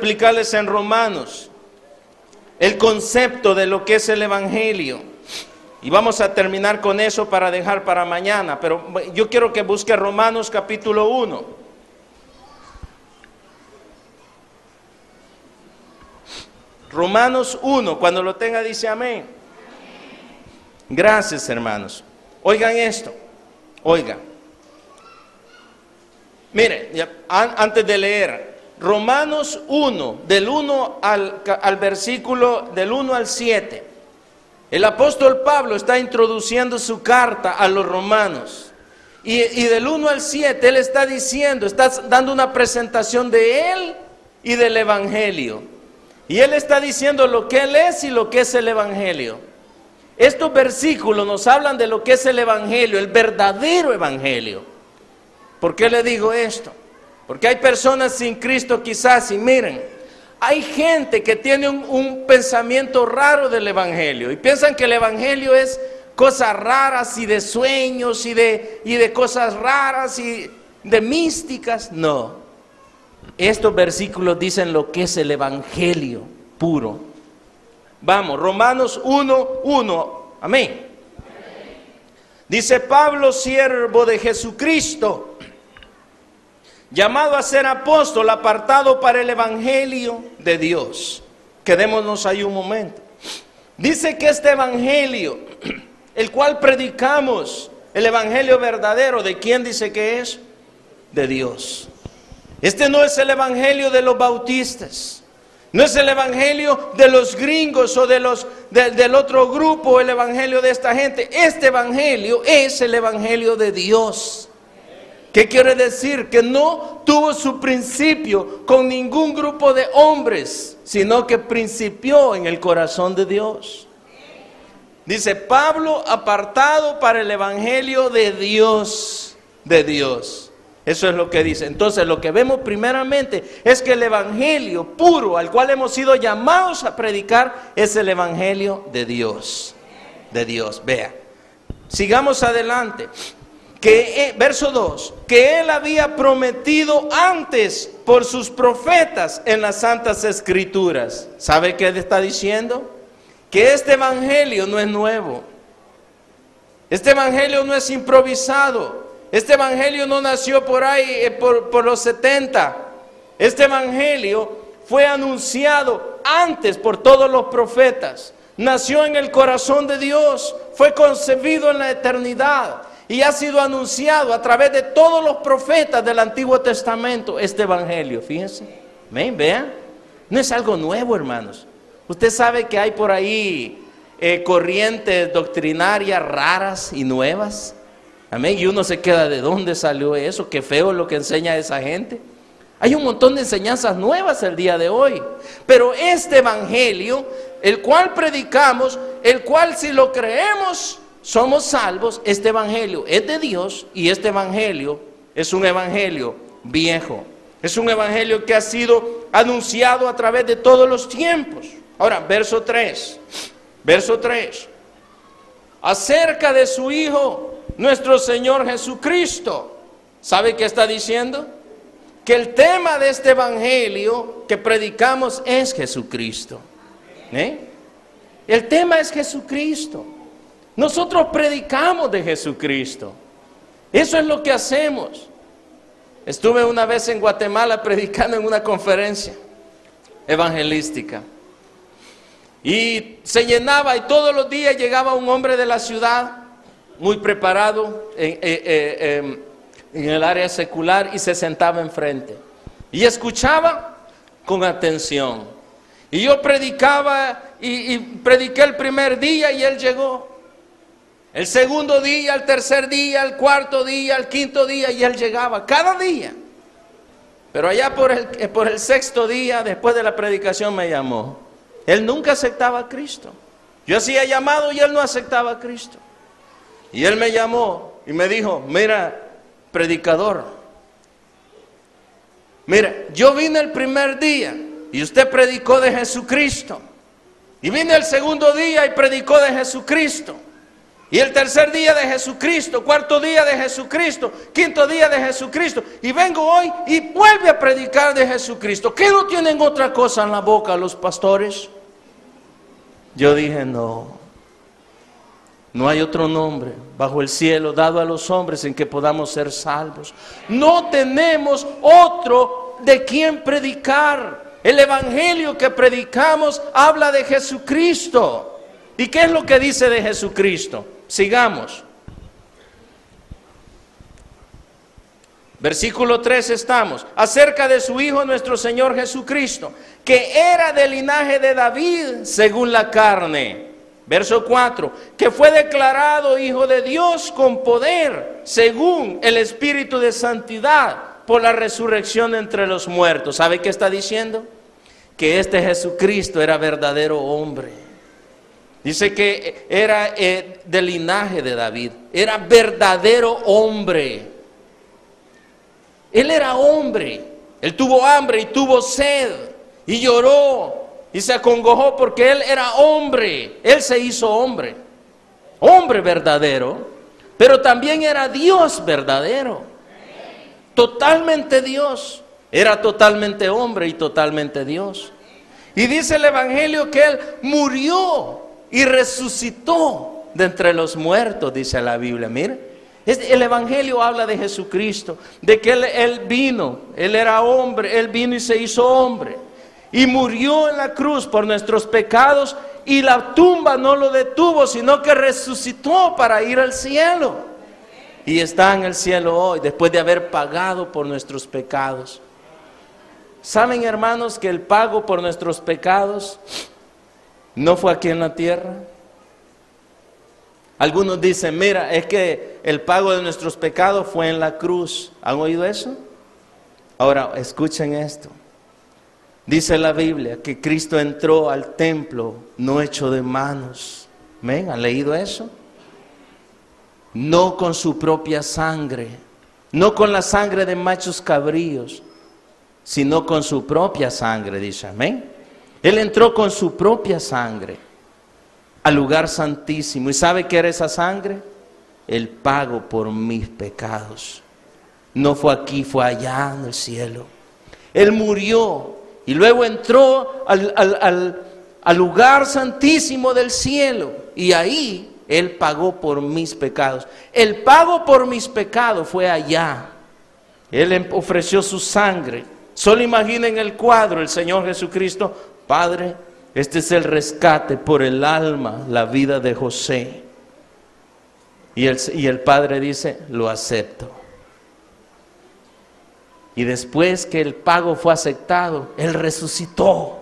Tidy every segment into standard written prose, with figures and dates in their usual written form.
explicarles en Romanos el concepto de lo que es el Evangelio. Y vamos a terminar con eso para dejar para mañana. Pero yo quiero que busque Romanos capítulo 1. Romanos 1, cuando lo tenga dice amén. Gracias, hermanos. Oigan esto, oigan. Miren, antes de leer, Romanos 1, del 1 al versículo, del 1 al 7. El apóstol Pablo está introduciendo su carta a los romanos. Y del 1 al 7 él está diciendo, está dando una presentación de él y del Evangelio. Y él está diciendo lo que él es y lo que es el Evangelio. Estos versículos nos hablan de lo que es el Evangelio, el verdadero Evangelio. ¿Por qué le digo esto? Porque hay personas sin Cristo quizás, y miren, hay gente que tiene un pensamiento raro del Evangelio y piensan que el Evangelio es cosas raras y de sueños y de cosas raras y de místicas. No, estos versículos dicen lo que es el Evangelio puro. Vamos, Romanos 1:1, amén. Dice: Pablo, siervo de Jesucristo, llamado a ser apóstol, apartado para el Evangelio de Dios. Quedémonos ahí un momento. Dice que este Evangelio, el cual predicamos, el Evangelio verdadero, ¿de quién dice que es? De Dios. Este no es el Evangelio de los bautistas, no es el Evangelio de los gringos o del otro grupo, el Evangelio de esta gente. Este Evangelio es el Evangelio de Dios. ¿Qué quiere decir? Que no tuvo su principio con ningún grupo de hombres, sino que principió en el corazón de Dios. Dice Pablo, apartado para el Evangelio de Dios, de Dios. Eso es lo que dice. Entonces lo que vemos primeramente es que el Evangelio puro al cual hemos sido llamados a predicar es el Evangelio de Dios. De Dios. Vea, sigamos adelante. Verso 2, que él había prometido antes por sus profetas en las santas escrituras. ¿Sabe qué él está diciendo? Que este evangelio no es nuevo, este evangelio no es improvisado, este evangelio no nació por ahí por los 70. Este evangelio fue anunciado antes por todos los profetas, nació en el corazón de Dios, fue concebido en la eternidad y ha sido anunciado a través de todos los profetas del Antiguo Testamento, este evangelio. Fíjense, vean, no es algo nuevo, hermanos. Usted sabe que hay por ahí corrientes doctrinarias raras y nuevas. Amén. Y uno se queda, ¿de dónde salió eso? Qué feo lo que enseña esa gente. Hay un montón de enseñanzas nuevas el día de hoy. Pero este evangelio, el cual predicamos, el cual si lo creemos somos salvos, este evangelio es de Dios y este evangelio es un evangelio viejo. Es un evangelio que ha sido anunciado a través de todos los tiempos. Ahora, verso 3. Verso 3. Acerca de su Hijo, nuestro Señor Jesucristo. ¿Sabe qué está diciendo? Que el tema de este evangelio que predicamos es Jesucristo. El tema es Jesucristo. Nosotros predicamos de Jesucristo. Eso es lo que hacemos. Estuve una vez en Guatemala predicando en una conferencia evangelística. Y se llenaba y todos los días llegaba un hombre de la ciudad muy preparado en el área secular y se sentaba enfrente. Y escuchaba con atención. Y yo predicaba y prediqué el primer día y él llegó. El segundo día, el tercer día, el cuarto día, el quinto día y él llegaba cada día. Pero allá por el sexto día, después de la predicación, me llamó. Él nunca aceptaba a Cristo. Yo hacía llamado y él no aceptaba a Cristo. Y él me llamó y me dijo: mira, predicador, mira, yo vine el primer día y usted predicó de Jesucristo. Y vine el segundo día y predicó de Jesucristo. Y el tercer día de Jesucristo, cuarto día de Jesucristo, quinto día de Jesucristo. Y vengo hoy y vuelve a predicar de Jesucristo. ¿Qué no tienen otra cosa en la boca los pastores? Yo dije, no hay otro nombre bajo el cielo dado a los hombres en que podamos ser salvos. No tenemos otro de quien predicar. El evangelio que predicamos habla de Jesucristo. ¿Y qué es lo que dice de Jesucristo? Sigamos. Versículo 3 estamos. Acerca de su Hijo nuestro Señor Jesucristo, que era del linaje de David según la carne. Verso 4. Que fue declarado Hijo de Dios con poder según el Espíritu de santidad por la resurrección entre los muertos. ¿Sabe qué está diciendo? Que este Jesucristo era verdadero hombre. Dice que era del linaje de David, era verdadero hombre. Él era hombre, él tuvo hambre y tuvo sed y lloró y se acongojó porque él era hombre, él se hizo hombre, hombre verdadero, pero también era Dios verdadero, totalmente Dios, era totalmente hombre y totalmente Dios. Y dice el evangelio que él murió y resucitó de entre los muertos, dice la Biblia. Mire, el evangelio habla de Jesucristo, de que él vino, él era hombre, él vino y se hizo hombre y murió en la cruz por nuestros pecados, y la tumba no lo detuvo, sino que resucitó para ir al cielo y está en el cielo hoy después de haber pagado por nuestros pecados. ¿Saben, hermanos, que el pago por nuestros pecados no fue aquí en la tierra? Algunos dicen, mira, es que el pago de nuestros pecados fue en la cruz. ¿Han oído eso? Ahora, escuchen esto. Dice la Biblia que Cristo entró al templo no hecho de manos. ¿Ven? ¿Han leído eso? No con su propia sangre, no con la sangre de machos cabríos, sino con su propia sangre, dice, amén. Él entró con su propia sangre al lugar santísimo. ¿Y sabe qué era esa sangre? El pago por mis pecados. No fue aquí, fue allá en el cielo. Él murió y luego entró al lugar santísimo del cielo. Y ahí Él pagó por mis pecados. El pago por mis pecados fue allá. Él ofreció su sangre. Solo imaginen el cuadro, el Señor Jesucristo: Padre, este es el rescate por el alma, la vida de José. Y el Padre dice, lo acepto. Y después que el pago fue aceptado, Él resucitó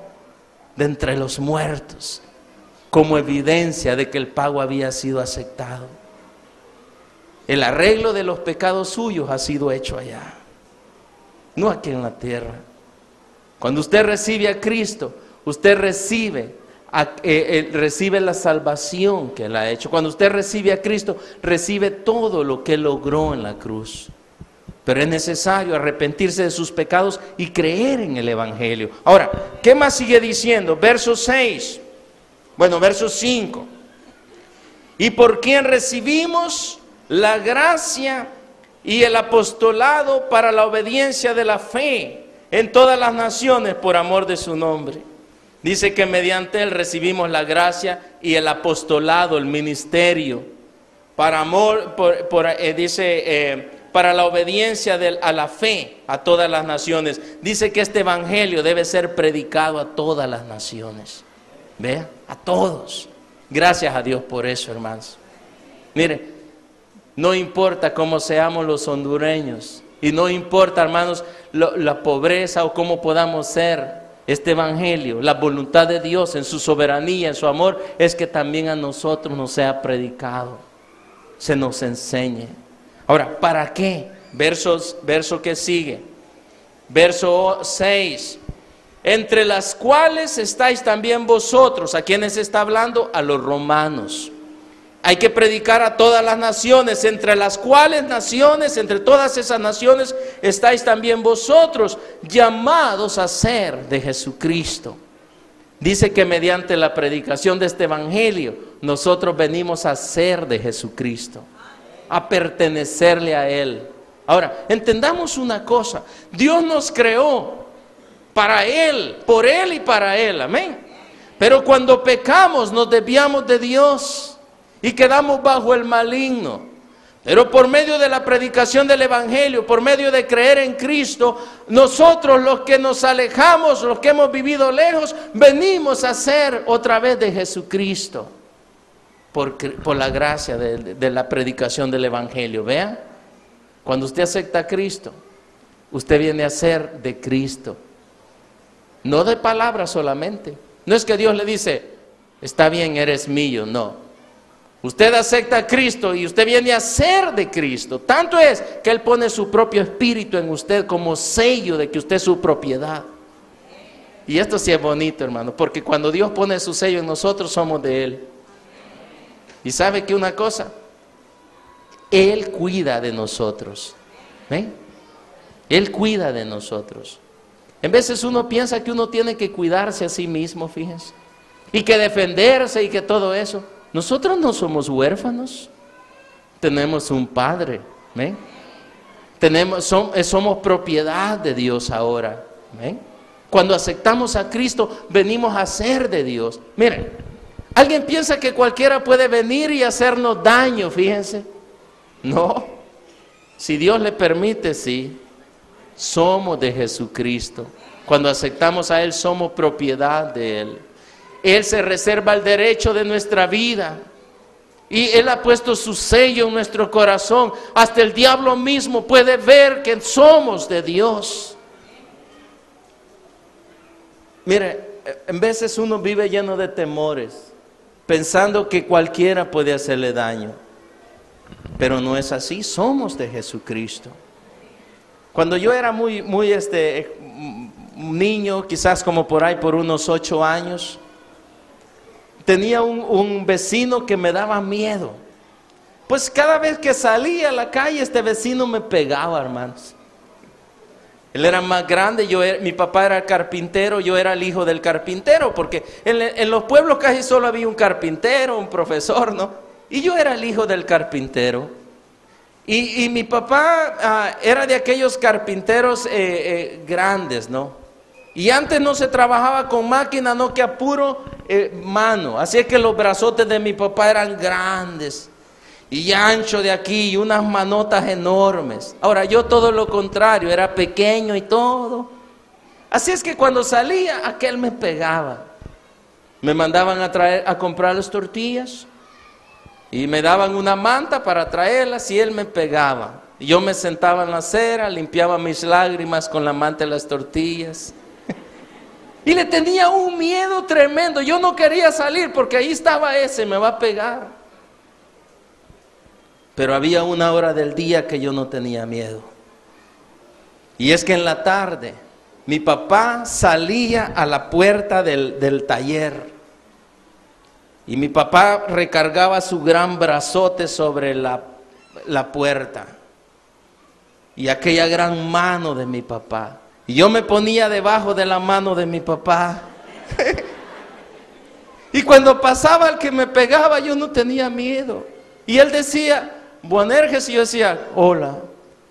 de entre los muertos, como evidencia de que el pago había sido aceptado. El arreglo de los pecados suyos ha sido hecho allá, no aquí en la tierra. Cuando usted recibe a Cristo, usted recibe la salvación que Él ha hecho. Cuando usted recibe a Cristo, recibe todo lo que Él logró en la cruz. Pero es necesario arrepentirse de sus pecados y creer en el Evangelio. Ahora, ¿qué más sigue diciendo? Verso 6. Bueno, verso 5. Y por quien recibimos la gracia y el apostolado para la obediencia de la fe en todas las naciones por amor de su nombre. Dice que mediante Él recibimos la gracia y el apostolado, el ministerio, para amor, para la obediencia a la fe a todas las naciones. Dice que este evangelio debe ser predicado a todas las naciones. Vea, a todos. Gracias a Dios por eso, hermanos. Mire, no importa cómo seamos los hondureños, y no importa, hermanos, la pobreza o cómo podamos ser. Este evangelio, la voluntad de Dios en su soberanía, en su amor, es que también a nosotros nos sea predicado, se nos enseñe. Ahora, ¿para qué? Verso que sigue, verso 6. Entre las cuales estáis también vosotros. ¿A quiénes está hablando? A los romanos. Hay que predicar a todas las naciones, entre las cuales naciones, entre todas esas naciones, estáis también vosotros, llamados a ser de Jesucristo. Dice que mediante la predicación de este evangelio, nosotros venimos a ser de Jesucristo, a pertenecerle a Él. Ahora, entendamos una cosa, Dios nos creó para Él, por Él y para Él, amén. Pero cuando pecamos nos desviamos de Dios y quedamos bajo el maligno. Pero por medio de la predicación del Evangelio, por medio de creer en Cristo, nosotros los que nos alejamos, los que hemos vivido lejos, venimos a ser otra vez de Jesucristo. Por la gracia de la predicación del Evangelio. Vea, cuando usted acepta a Cristo, usted viene a ser de Cristo. No de palabras solamente. No es que Dios le dice, está bien, eres mío, no. Usted acepta a Cristo y usted viene a ser de Cristo. Tanto es que Él pone su propio espíritu en usted como sello de que usted es su propiedad. Y esto sí es bonito, hermano, porque cuando Dios pone su sello en nosotros, somos de Él. Y sabe que una cosa, Él cuida de nosotros. ¿Ven? Él cuida de nosotros. En veces uno piensa que uno tiene que cuidarse a sí mismo, fíjense, y que defenderse y que todo eso. Nosotros no somos huérfanos, tenemos un Padre, ¿ven? Somos propiedad de Dios ahora, ¿ven? Cuando aceptamos a Cristo, venimos a ser de Dios. Miren, alguien piensa que cualquiera puede venir y hacernos daño, fíjense. No, si Dios le permite, sí. Somos de Jesucristo. Cuando aceptamos a Él, somos propiedad de Él. Él se reserva el derecho de nuestra vida. Y Él ha puesto su sello en nuestro corazón. Hasta el diablo mismo puede ver que somos de Dios. Mire, en veces uno vive lleno de temores, pensando que cualquiera puede hacerle daño. Pero no es así, somos de Jesucristo. Cuando yo era muy niño, quizás como por ahí por unos 8 años, tenía un vecino que me daba miedo. Pues cada vez que salía a la calle, este vecino me pegaba, hermanos. Él era más grande, mi papá era carpintero, yo era el hijo del carpintero, porque en los pueblos casi solo había un carpintero, un profesor, ¿no? Y yo era el hijo del carpintero. Y mi papá era de aquellos carpinteros grandes, ¿no? Y antes no se trabajaba con máquina, no, que a puro mano. Así es que los brazotes de mi papá eran grandes y ancho de aquí y unas manotas enormes. Ahora yo todo lo contrario, era pequeño y todo. Así es que cuando salía, aquel me pegaba. Me mandaban a comprar las tortillas y me daban una manta para traerlas y él me pegaba. Y yo me sentaba en la acera, limpiaba mis lágrimas con la manta de las tortillas. Y le tenía un miedo tremendo. Yo no quería salir porque ahí estaba ese, me va a pegar. Pero había una hora del día que yo no tenía miedo. Y es que en la tarde mi papá salía a la puerta del taller. Y mi papá recargaba su gran brazote sobre la puerta. Y aquella gran mano de mi papá. Y yo me ponía debajo de la mano de mi papá. Y cuando pasaba el que me pegaba, yo no tenía miedo. Y él decía, Boanerges, y yo decía, hola.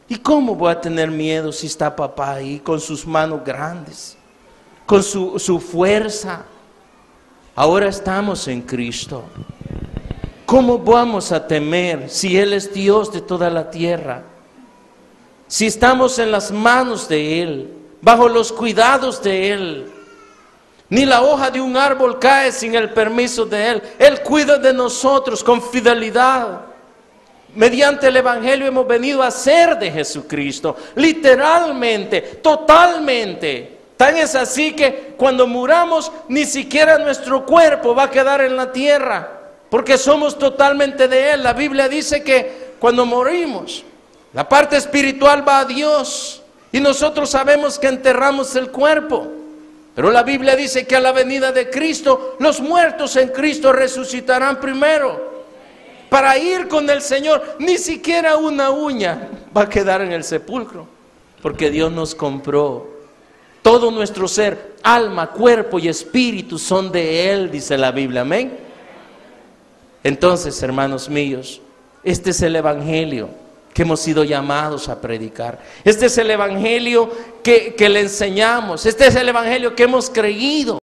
¿Y cómo voy a tener miedo si está papá ahí con sus manos grandes, con su fuerza? Ahora estamos en Cristo. ¿Cómo vamos a temer si Él es Dios de toda la tierra? Si estamos en las manos de Él, bajo los cuidados de Él. Ni la hoja de un árbol cae sin el permiso de Él. Él cuida de nosotros con fidelidad. Mediante el Evangelio hemos venido a ser de Jesucristo. Literalmente, totalmente. Tan es así que cuando muramos, ni siquiera nuestro cuerpo va a quedar en la tierra, porque somos totalmente de Él. La Biblia dice que cuando morimos, la parte espiritual va a Dios. Y nosotros sabemos que enterramos el cuerpo. Pero la Biblia dice que a la venida de Cristo, los muertos en Cristo resucitarán primero. Para ir con el Señor, ni siquiera una uña va a quedar en el sepulcro. Porque Dios nos compró. Todo nuestro ser, alma, cuerpo y espíritu son de Él, dice la Biblia. Amén. Entonces, hermanos míos, este es el evangelio que hemos sido llamados a predicar. Este es el evangelio que le enseñamos. Este es el evangelio que hemos creído.